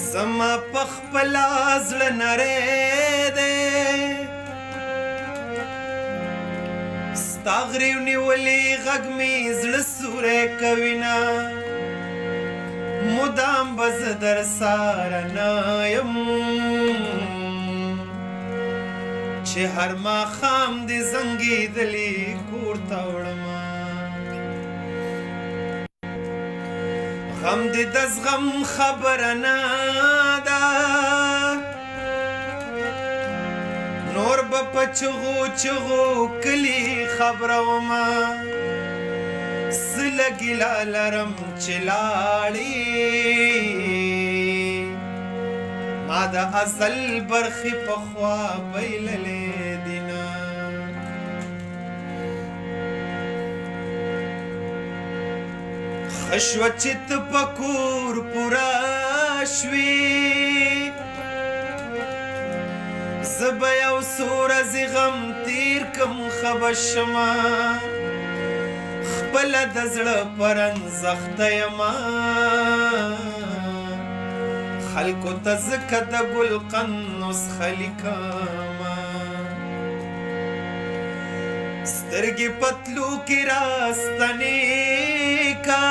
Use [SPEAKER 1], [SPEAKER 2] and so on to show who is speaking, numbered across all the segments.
[SPEAKER 1] زما پخپلا زړه نری دی ستا غریو نیولې غږ مې زړه سوری کوینه مدام به زه در ساره نه یم چې هر ماښام دې زنګېدلې کور ته وړمه غم دې د زغم خبره نه ده نور به په چغو چغو کلي خبرومه څه لګیله لرم چې لاړې ما د ازل برخې پخوا بایللې دینه ښه شوه چې ته په کور پوره شوې زه به یو څو ورځې غم تیر کم ښه به شمه خپله د زړه پرنځخته یمه خلکو ته ځکه د ګلقن نسخه لیکمه سترګې پتلو کې راستنې کا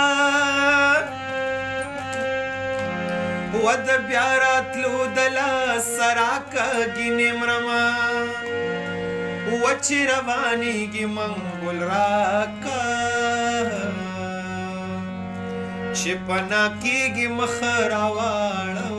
[SPEAKER 1] و د بیا راتلو د لاسه راکږینې مرمه و چې روانېږي منګل راکه چې پناه کېږي مخ راواړه